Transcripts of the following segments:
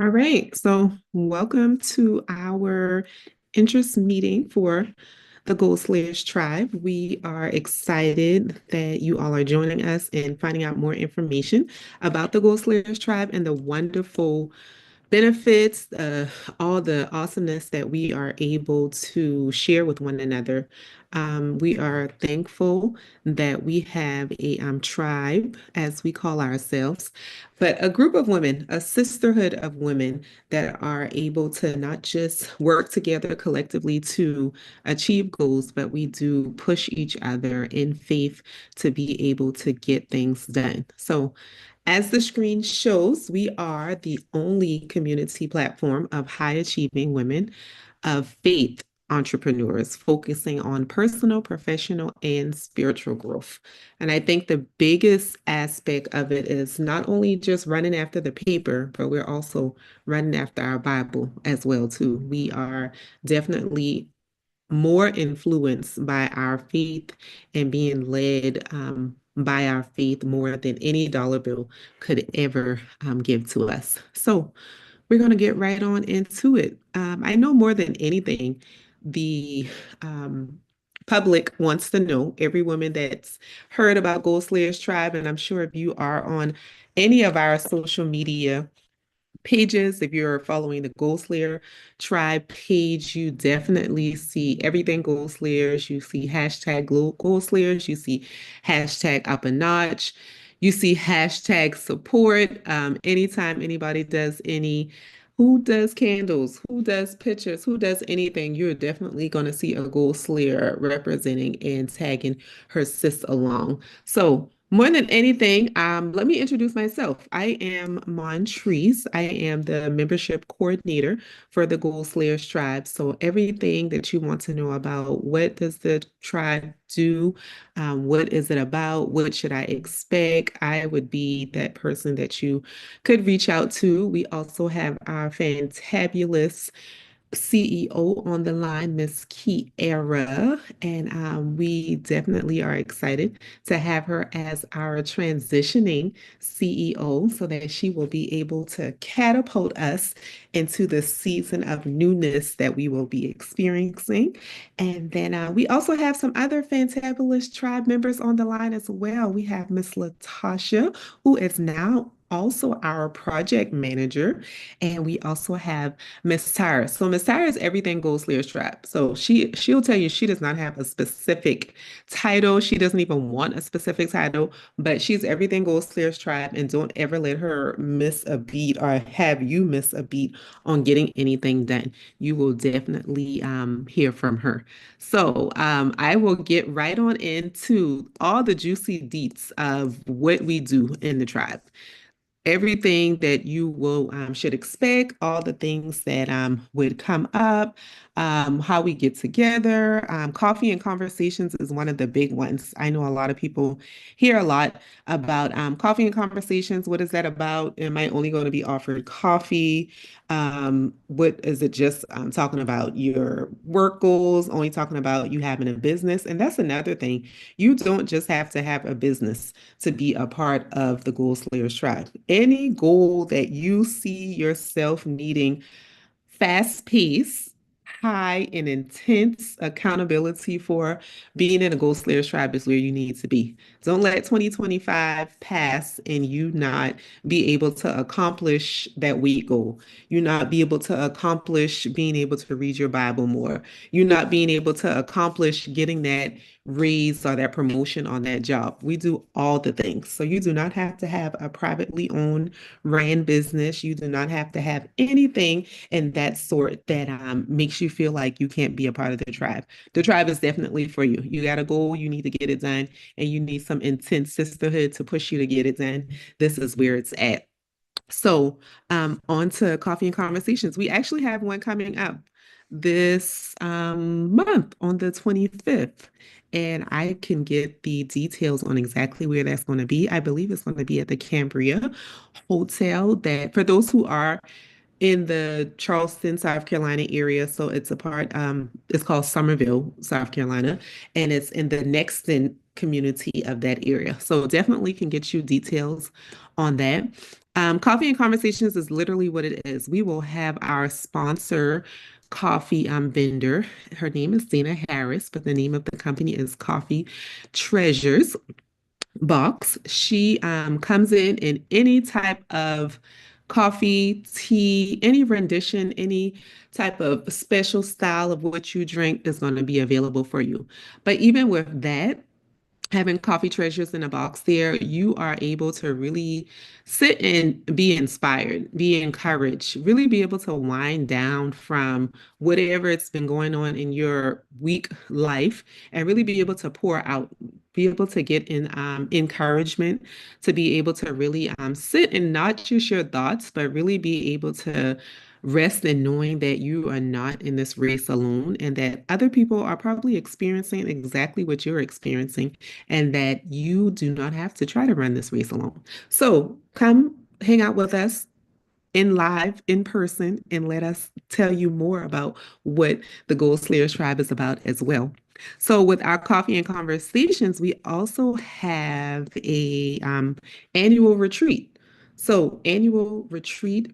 All right, so welcome to our interest meeting for the Gold Slayers Tribe. We are excited that you all are joining us and finding out more information about the Gold Slayers Tribe and the wonderful benefits, all the awesomeness that we are able to share with one another. We are thankful that we have a tribe, as we call ourselves, but a group of women, a sisterhood of women that are able to not just work together collectively to achieve goals, but we do push each other in faith to be able to get things done. So, as the screen shows, we are the only community platform of high achieving women of faith entrepreneurs focusing on personal, professional, and spiritual growth. And I think the biggest aspect of it is not only just running after the paper, but we're also running after our Bible as well too. We are definitely more influenced by our faith and being led by our faith more than any dollar bill could ever give to us. So we're going to get right on into it. I know more than anything, the public wants to know, every woman that's heard about Gold Slayers Tribe, and I'm sure if you are on any of our social media pages. If you're following the Gold Slayer Tribe page, you definitely see everything Gold Slayers. You see hashtag Gold Slayers. You see hashtag up a notch. You see hashtag support. Anytime anybody does who does candles, who does pictures, who does anything, you're definitely going to see a Gold Slayer representing and tagging her sis along. So, more than anything, let me introduce myself. I am Montrese. I am the membership coordinator for the Gold Slayers Tribe. So everything that you want to know about what does the tribe do, what is it about, what should I expect, I would be that person that you could reach out to. We also have our fantabulous CEO on the line, Miss Kiera, and we definitely are excited to have her as our transitioning CEO so that she will be able to catapult us into the season of newness that we will be experiencing. And then we also have some other fantabulous tribe members on the line as well. We have Miss Latasha, who is now also our project manager, and we also have Miss Tyra. So Miss Tyra is everything Gold Slayers Trap. So she'll tell you she does not have a specific title. She doesn't even want a specific title, but she's everything Gold Slayers Trap. And don't ever let her miss a beat or have you miss a beat on getting anything done. You will definitely hear from her. So I will get right on into all the juicy deets of what we do in the tribe, everything that you will should expect, all the things that would come up, how we get together. Coffee and conversations is one of the big ones. I know a lot of people hear a lot about coffee and conversations. What is that about? Am I only going to be offered coffee? What is it just talking about your work goals, only talking about you having a business? And that's another thing. You don't just have to have a business to be a part of the Goal Slayers tribe. Any goal that you see yourself needing fast pace, high and intense accountability for, being in a Goal Slayers tribe is where you need to be. Don't let 2025 pass and you not be able to accomplish that weight goal. You not be able to accomplish being able to read your Bible more. You not being able to accomplish getting that raise or that promotion on that job. We do all the things. So you do not have to have a privately owned ran business. You do not have to have anything and that sort that makes you feel like you can't be a part of the tribe. The tribe is definitely for you. You got a goal, you need to get it done, and you need some intense sisterhood to push you to get it done. This is where it's at. So, on to coffee and conversations. We actually have one coming up this month on the 25th. And I can get the details on exactly where that's going to be. I believe it's going to be at the Cambria Hotel. That for those who are in the Charleston, South Carolina area. So it's a part, it's called Summerville, South Carolina, and it's in the Nexton community of that area. So definitely can get you details on that. Coffee and Conversations is literally what it is. We will have our sponsor coffee vendor. Her name is Dana Harris, but the name of the company is Coffee Treasures box. She comes in any type of coffee, tea, any rendition, any type of special style of what you drink is going to be available for you. But even with that, having coffee treasures in a box there, you are able to really sit and be inspired, be encouraged, really be able to wind down from whatever it's been going on in your week life and really be able to pour out, be able to get in encouragement, to be able to really sit and not just your thoughts, but really be able to rest in knowing that you are not in this race alone and that other people are probably experiencing exactly what you're experiencing and that you do not have to try to run this race alone. So come hang out with us in live, in person, and let us tell you more about what the Gold Slayers Tribe is about as well. So with our coffee and conversations, we also have a annual retreat. So annual retreat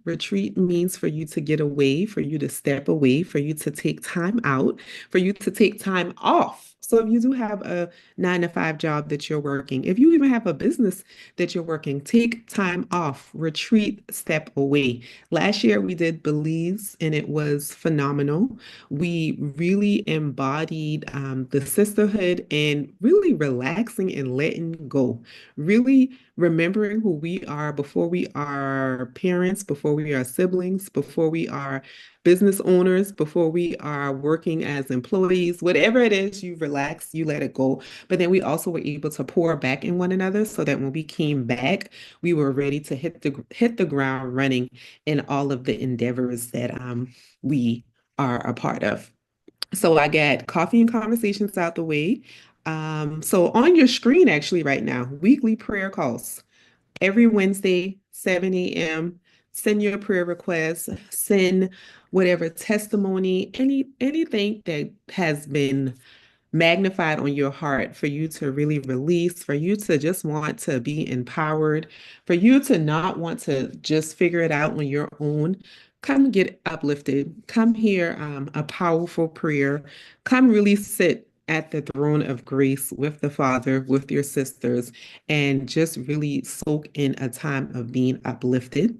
means for you to get away, for you to step away, for you to take time out, for you to take time off. So if you do have a 9 to 5 job that you're working, if you even have a business that you're working, take time off, retreat, step away. Last year we did Belize and it was phenomenal. We really embodied the sisterhood and really relaxing and letting go, really remembering who we are before we are parents, before we are siblings, before we are business owners, before we are working as employees, whatever it is, you relax, you let it go. But then we also were able to pour back in one another so that when we came back, we were ready to hit the ground running in all of the endeavors that we are a part of. So I got coffee and conversations out the way. So on your screen actually right now, weekly prayer calls every Wednesday, 7 a.m. Send your prayer requests, send whatever testimony, anything that has been magnified on your heart for you to really release, for you to just want to be empowered, for you to not want to just figure it out on your own. Come get uplifted. Come hear a powerful prayer. Come really sit at the throne of grace with the Father, with your sisters, and just really soak in a time of being uplifted.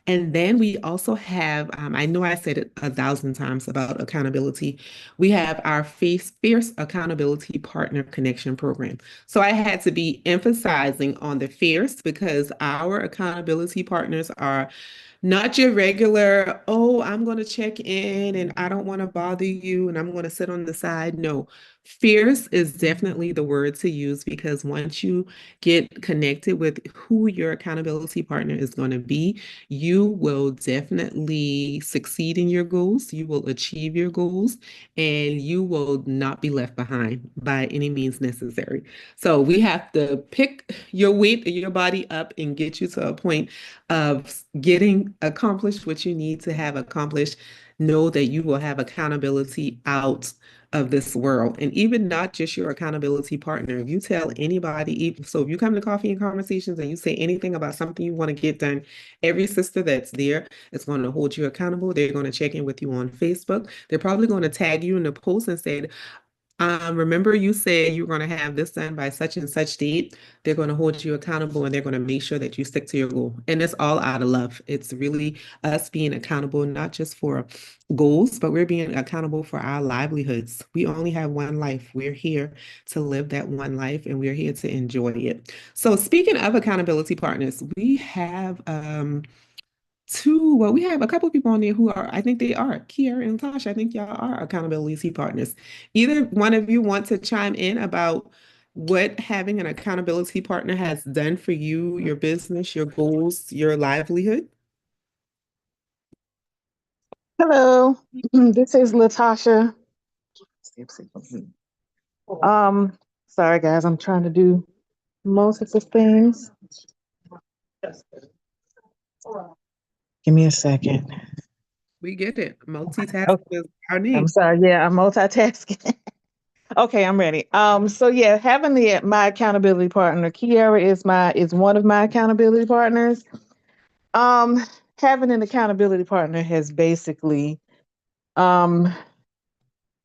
And then we also have, I know I said it 1,000 times about accountability. We have our Fierce Accountability Partner Connection Program. So I had to be emphasizing on the fierce because our accountability partners are not your regular, oh, I'm going to check in and I don't want to bother you and I'm going to sit on the side. No, fierce is definitely the word to use because once you get connected with who your accountability partner is going to be, you will definitely succeed in your goals. You will achieve your goals and you will not be left behind by any means necessary. So we have to pick your weight, your body up and get you to a point of getting accomplished what you need to have accomplished. Know that you will have accountability out of this world. And even not just your accountability partner. If you tell anybody, so if you come to coffee and conversations and you say anything about something you want to get done, every sister that's there is going to hold you accountable. They're going to check in with you on Facebook. They're probably going to tag you in the post and say, remember you said you were going to have this done by such and such date. They're going to hold you accountable and they're going to make sure that you stick to your goal. And it's all out of love. It's really us being accountable, not just for goals, but we're being accountable for our livelihoods. We only have one life. We're here to live that one life and we're here to enjoy it. So speaking of accountability partners, we have we have a couple of people on there who are, I think they are, Kiera and Tasha, I think y'all are accountability partners. Either one of you want to chime in about what having an accountability partner has done for you, your business, your goals, your livelihood? Hello, this is Latasha. Um, Sorry guys, I'm trying to do multiple things. Give me a second. We get it. Multitasking Okay, is our I'm name. sorry. Yeah, I'm multitasking. Okay, I'm ready. So yeah, having my accountability partner, Kiara is one of my accountability partners. Um, Having an accountability partner has basically um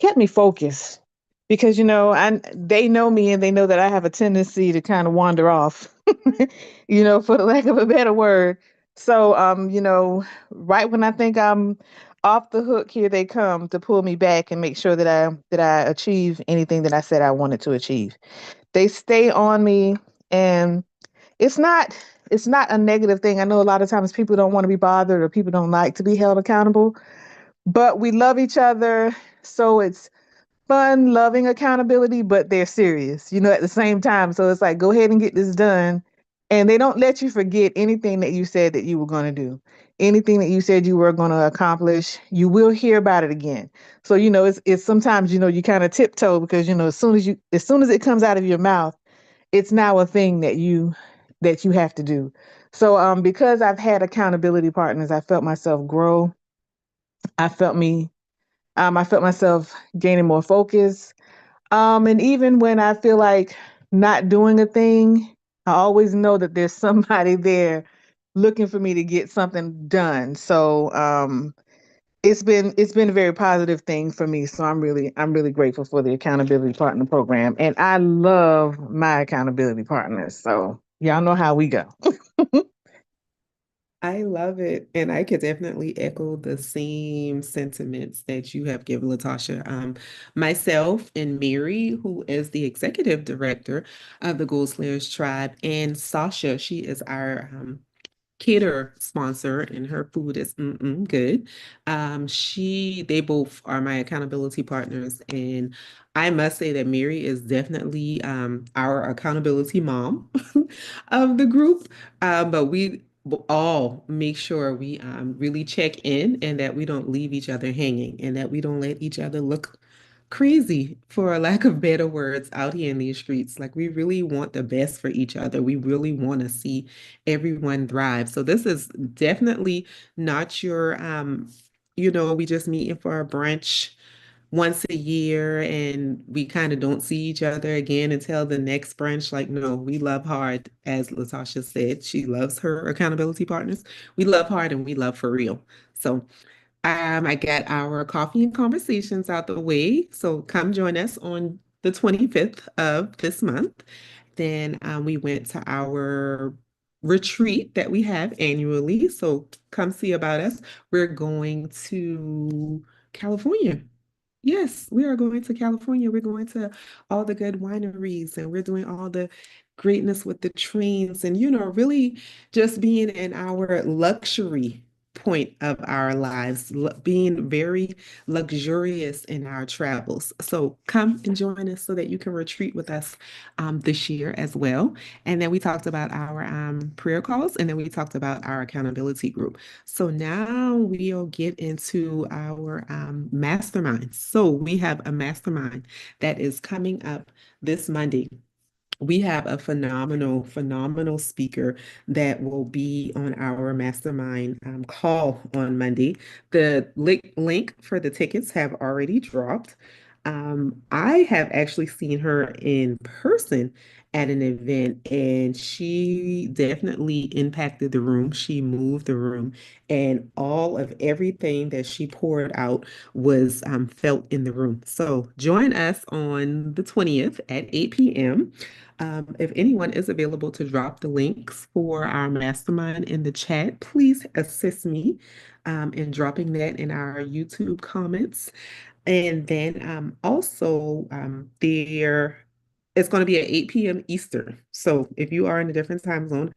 kept me focused because they know me and they know that I have a tendency to kind of wander off, for the lack of a better word. So right when I think I'm off the hook, here they come to pull me back and make sure that I achieve anything that I said I wanted to achieve. They stay on me, and it's not it's not a negative thing. I know a lot of times people don't want to be bothered or people don't like to be held accountable, but we love each other, so it's fun, loving accountability, but they're serious, at the same time. So it's like, go ahead and get this done. And they don't let you forget anything that you said that you were going to do. Anything that you said you were going to accomplish, you will hear about it again. So, it's sometimes, you kind of tiptoe because, as soon as it comes out of your mouth, it's now a thing that you have to do. So, because I've had accountability partners, I felt myself grow. I felt me, I felt myself gaining more focus, and even when I feel like not doing a thing, I always know that there's somebody there looking for me to get something done. So it's been a very positive thing for me. So I'm really grateful for the accountability partner program. And I love my accountability partners. So y'all know how we go. I love it. And I could definitely echo the same sentiments that you have given, Latasha. Myself and Mary, who is the executive director of the Gold Slayers Tribe, and Sasha, she is our cater sponsor, and her food is good. They both are my accountability partners, and I must say that Mary is definitely our accountability mom of the group. But we all make sure we really check in and that we don't leave each other hanging and that we don't let each other look crazy, for a lack of better words, out here in these streets. Like, we really want the best for each other. We really want to see everyone thrive. So this is definitely not your we just meeting for a brunch once a year and we kind of don't see each other again until the next brunch. Like, no, we love hard, as Latasha said. She loves her accountability partners. We love hard and we love for real. So I got our coffee and conversations out the way. So come join us on the 25th of this month. Then we went to our retreat that we have annually. So come see about us. We're going to California. Yes, we are going to California. We're going to all the good wineries and we're doing all the greatness with the trains and, really just being in our luxury point of our lives, being very luxurious in our travels. So come and join us so that you can retreat with us this year as well. And then we talked about our prayer calls and then we talked about our accountability group. So now we'll get into our mastermind. So we have a mastermind that is coming up this Monday. We have a phenomenal, phenomenal speaker that will be on our mastermind call on Monday. The link for the tickets have already dropped. I have actually seen her in person at an event, and she definitely impacted the room. She moved the room, and all of everything that she poured out was felt in the room. So join us on the 20th at 8 p.m. If anyone is available to drop the links for our mastermind in the chat, please assist me in dropping that in our YouTube comments. And then also there it's going to be at 8 p.m. Eastern. So if you are in a different time zone,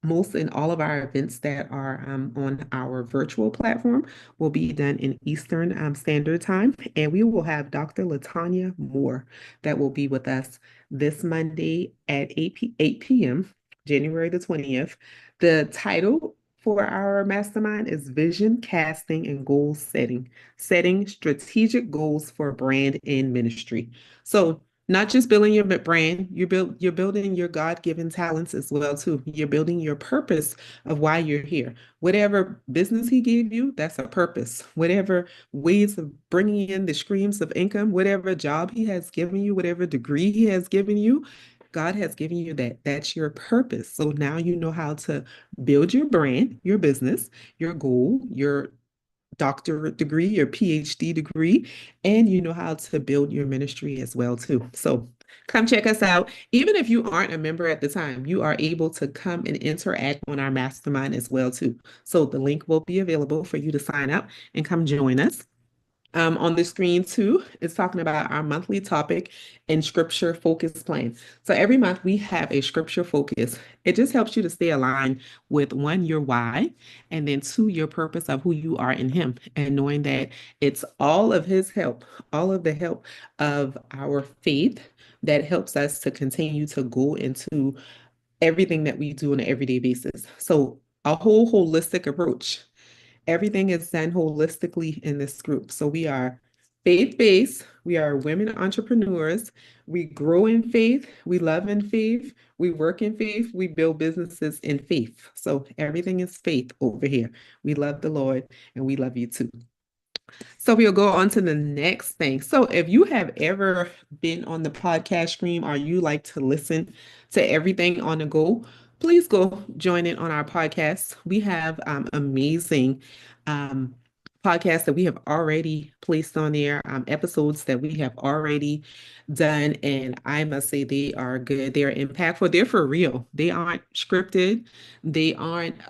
most and all of our events that are on our virtual platform will be done in Eastern Standard Time. And we will have Dr. Latanya Moore that will be with us this Monday at 8 p.m., January the 20th. The title for our mastermind is Vision Casting and Goal Setting, setting strategic goals for brand and ministry. So Not just building your brand, you're building your God-given talents as well too. You're building your purpose of why you're here. Whatever business he gave you, that's a purpose. Whatever ways of bringing in the streams of income, whatever job he has given you, whatever degree he has given you, God has given you that. That's your purpose. So now you know how to build your brand, your business, your goal, your doctorate degree, your PhD degree, and you know how to build your ministry as well too. So come check us out. Even if you aren't a member at the time, you are able to come and interact on our mastermind as well too. So the link will be available for you to sign up and come join us. On the screen too, it's talking about our monthly topic and scripture focus plan. So every month we have a scripture focus. It just helps you to stay aligned with one, your why, and then two, your purpose of who you are in Him, and knowing that it's all of His help, all of the help of our faith that helps us to continue to go into everything that we do on an everyday basis. So a whole holistic approach. Everything is done holistically in this group. So we are faith-based, we are women entrepreneurs, we grow in faith, we love in faith, we work in faith, we build businesses in faith. So everything is faith over here. We love the Lord and we love you too. So we'll go on to the next thing. So if you have ever been on the podcast stream or you like to listen to everything on the go, please go join in on our podcast. We have amazing um, podcasts that we have already placed on there, episodes that we have already done. And I must say they are good. They are impactful. They're for real. They aren't scripted. They aren't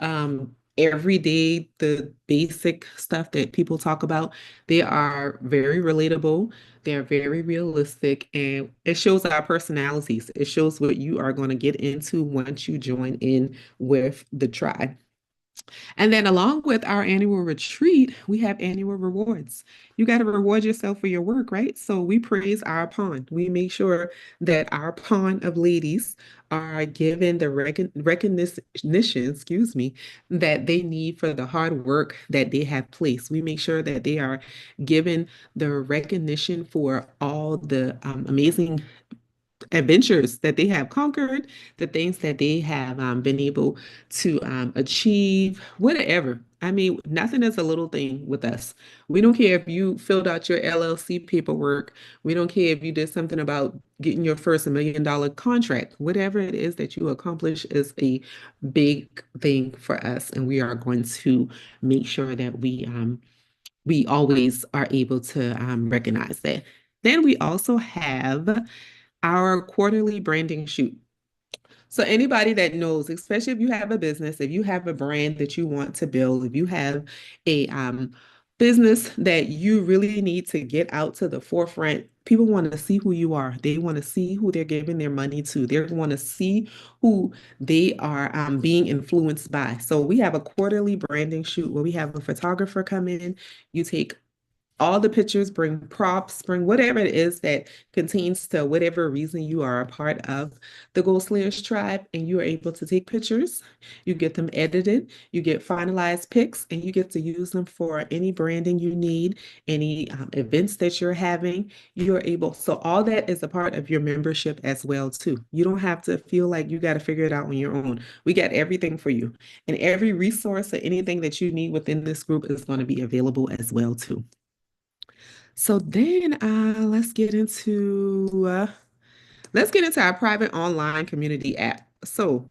every day the basic stuff that people talk about. They are very relatable, they're very realistic, and it shows our personalities. It shows what you are going to get into once you join in with the tribe. And then, along with our annual retreat, we have annual rewards. You got to reward yourself for your work, right? So we praise our pawn. We make sure that our pawn of ladies are given the recognition, excuse me, that they need for the hard work that they have placed. We make sure that they are given the recognition for all the amazing adventures that they have conquered, the things that they have been able to achieve, whatever. I mean, nothing is a little thing with us. We don't care if you filled out your LLC paperwork. We don't care if you did something about getting your first $1 million contract. Whatever it is that you accomplish is a big thing for us, and we are going to make sure that we always are able to recognize that. Then we also have our quarterly branding shoot. So anybody that knows, especially if you have a business, if you have a brand that you want to build, if you have a business that you really need to get out to the forefront, people want to see who you are. They want to see who they're giving their money to. They want to see who they are being influenced by. So we have a quarterly branding shoot where we have a photographer come in. You take all the pictures, bring props, bring whatever it is that contains to whatever reason you are a part of the Gold Slayers tribe, and you are able to take pictures. You get them edited, you get finalized pics, and you get to use them for any branding you need, any events that you're having. You're able, so all that is a part of your membership as well too. You don't have to feel like you got to figure it out on your own. We got everything for you, and every resource or anything that you need within this group is going to be available as well too. So then let's get into our private online community app. So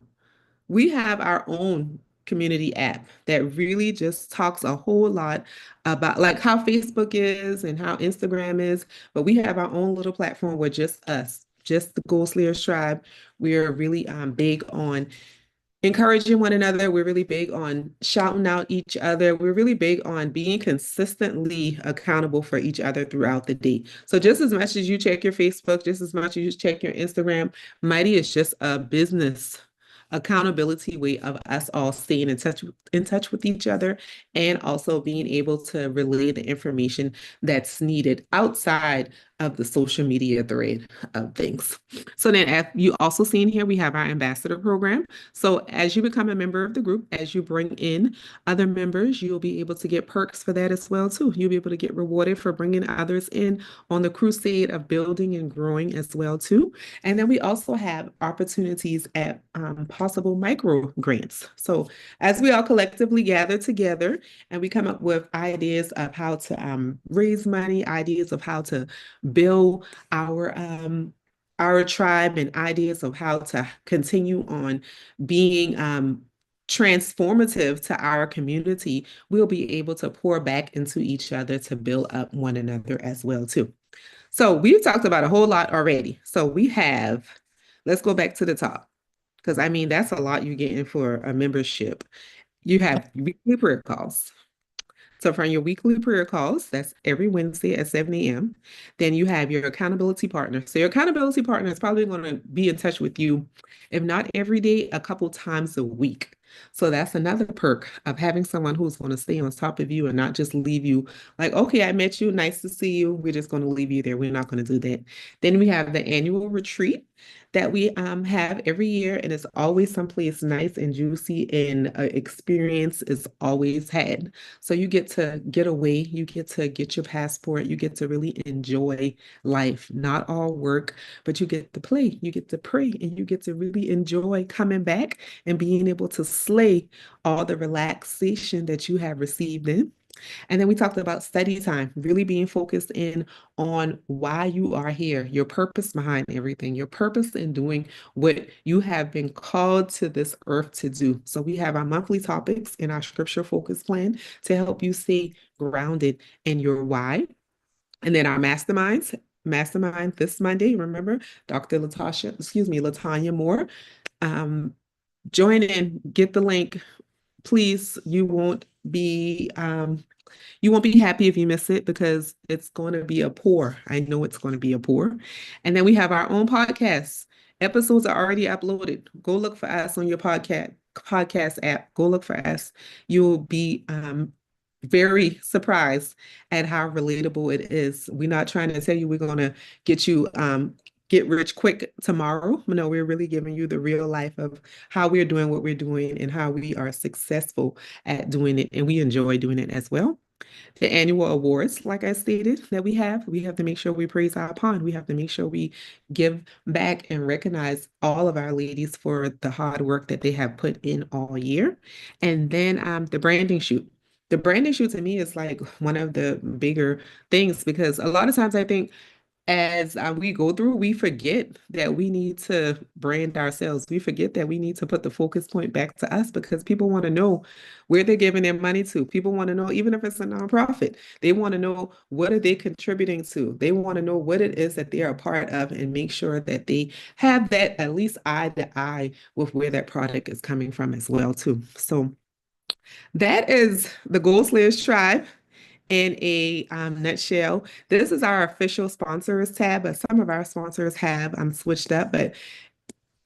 we have our own community app that really just talks a whole lot about like how Facebook is and how Instagram is, but we have our own little platform where just us, just the Gold Slayers tribe. We're really big on encouraging one another. We're really big on shouting out each other. We're really big on being consistently accountable for each other throughout the day. So just as much as you check your Facebook, just as much as you check your Instagram, Mighty is just a business accountability way of us all staying in touch with each other, and also being able to relay the information that's needed outside of the social media thread of things. So then as you also seen here, we have our ambassador program. So as you become a member of the group, as you bring in other members, you'll be able to get perks for that as well too. You'll be able to get rewarded for bringing others in on the crusade of building and growing as well too. And then we also have opportunities at possible micro grants. So as we all collectively gather together and we come up with ideas of how to raise money, ideas of how to build our tribe, and ideas of how to continue on being transformative to our community, we'll be able to pour back into each other to build up one another as well too. So we've talked about a whole lot already. So we have, let's go back to the top, because I mean, that's a lot you're getting for a membership. You have weekly prayer calls. So from your weekly prayer calls, that's every Wednesday at 7 a.m. Then you have your accountability partner. So your accountability partner is probably going to be in touch with you, if not every day, a couple times a week. So that's another perk of having someone who's going to stay on top of you and not just leave you like, okay, I met you, nice to see you. We're just going to leave you there. We're not going to do that. Then we have the annual retreat that we have every year, and it's always someplace nice and juicy, and experience is always had. So you get to get away, you get to get your passport, you get to really enjoy life, not all work, but you get to play, you get to pray, and you get to really enjoy coming back and being able to slay all the relaxation that you have received in. And then we talked about study time, really being focused in on why you are here, your purpose behind everything, your purpose in doing what you have been called to this earth to do. So we have our monthly topics in our scripture focus plan to help you stay grounded in your why. And then our mastermind this Monday, remember, Dr. Latanya Moore. Join in, get the link. Please, you won't be happy if you miss it, because it's going to be a pour. I know it's going to be a pour. And then we have our own podcast. Episodes are already uploaded. Go look for us on your podcast app. Go look for us. You'll be very surprised at how relatable it is. We're not trying to tell you we're going to get you get rich quick tomorrow. No, we're really giving you the real life of how we're doing what we're doing and how we are successful at doing it. And we enjoy doing it as well. The annual awards, like I stated, that we have to make sure we praise our pond. We have to make sure we give back and recognize all of our ladies for the hard work that they have put in all year. And then the branding shoot. The branding shoot to me is like one of the bigger things, because a lot of times I think as we go through, we forget that we need to brand ourselves. We forget that we need to put the focus point back to us, because people want to know where they're giving their money to. People want to know, even if it's a nonprofit, they want to know what are they contributing to. They want to know what it is that they're a part of, and make sure that they have that at least eye to eye with where that product is coming from as well too. So that is the Goal Slayers Tribe in a nutshell. This is our official sponsors tab, but some of our sponsors have switched up, but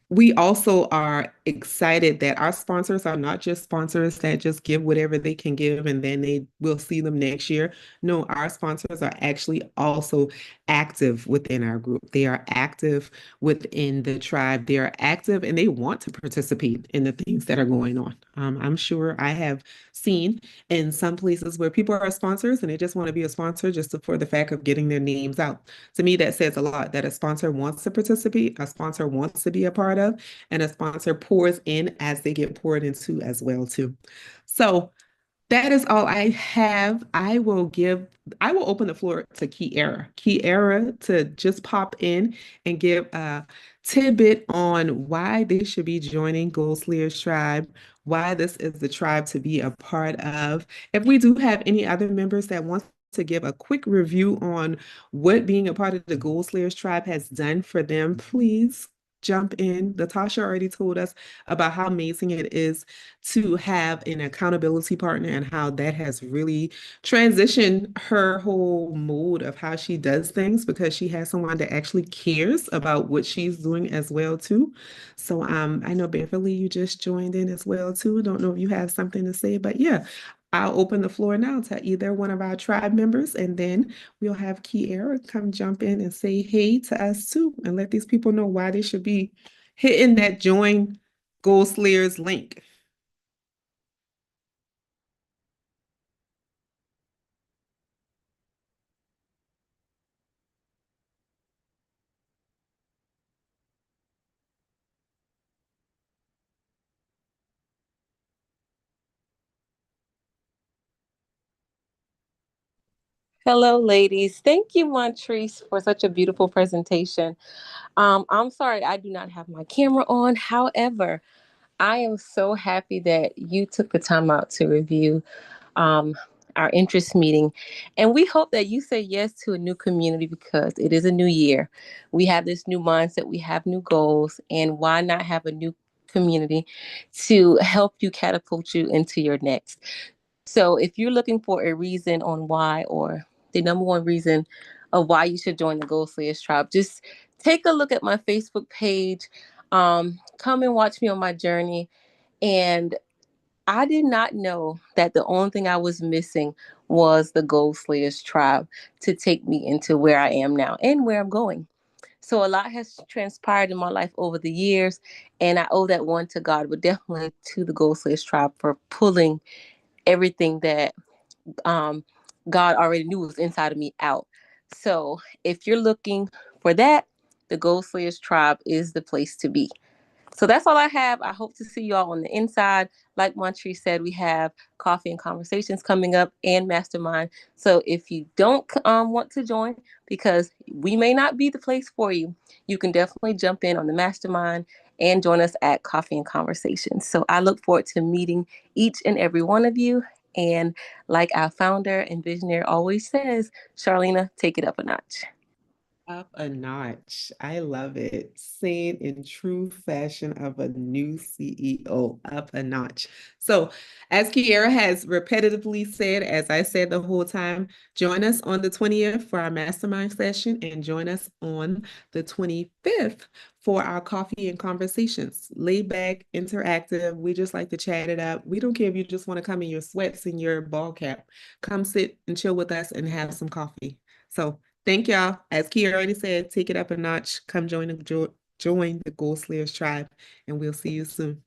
we also are excited that our sponsors are not just sponsors that just give whatever they can give and then they will see them next year. No, our sponsors are actually also active within our group. They are active within the tribe. They are active and they want to participate in the things that are going on. I'm sure I have seen in some places where people are sponsors and they just want to be a sponsor just for the fact of getting their names out. To me, that says a lot, that a sponsor wants to participate, a sponsor wants to be a part of, and a sponsor pours in as they get poured into as well too. So that is all I have. I will open the floor to Kiara to just pop in and give a tidbit on why they should be joining Goal Slayers Tribe, why this is the tribe to be a part of. If we do have any other members that want to give a quick review on what being a part of the Goal Slayers Tribe has done for them, please jump in. Natasha already told us about how amazing it is to have an accountability partner and how that has really transitioned her whole mode of how she does things, because she has someone that actually cares about what she's doing as well too. So I know Beverly, you just joined in as well too. Don't know if you have something to say, but yeah, I'll open the floor now to either one of our tribe members, and then we'll have Kiara come jump in and say hey to us too, and let these people know why they should be hitting that Join Goal Slayers link. Hello, ladies. Thank you, Montrese, for such a beautiful presentation. I'm sorry I do not have my camera on. However, I am so happy that you took the time out to review um, our interest meeting. And we hope that you say yes to a new community because it is a new year. We have this new mindset, we have new goals, and why not have a new community to help you catapult you into your next? So if you're looking for a reason on why, or the number one reason of why you should join the Gold Slayers Tribe, just take a look at my Facebook page. Come and watch me on my journey. And I did not know that the only thing I was missing was the Gold Slayers Tribe to take me into where I am now and where I'm going. So a lot has transpired in my life over the years, and I owe that one to God, but definitely to the Gold Slayers Tribe for pulling everything that God already knew was inside of me out. So if you're looking for that, the Gold Slayers Tribe is the place to be. So that's all I have. I hope to see you all on the inside. Like Montrese said, we have coffee and conversations coming up and mastermind. So if you don't want to join, because we may not be the place for you, you can definitely jump in on the mastermind and join us at coffee and conversations. So I look forward to meeting each and every one of you. And like our founder and visionary always says, Charlena, take it up a notch. Up a notch. I love it. Saying in true fashion of a new CEO, up a notch. So, as Kiara has repetitively said, as I said the whole time, join us on the 20th for our mastermind session and join us on the 25th for our coffee and conversations. Laid back, interactive. We just like to chat it up. We don't care if you just want to come in your sweats and your ball cap. Come sit and chill with us and have some coffee. So, thank y'all. As Kia already said, take it up a notch. Come join the Gold Slayers tribe, and we'll see you soon.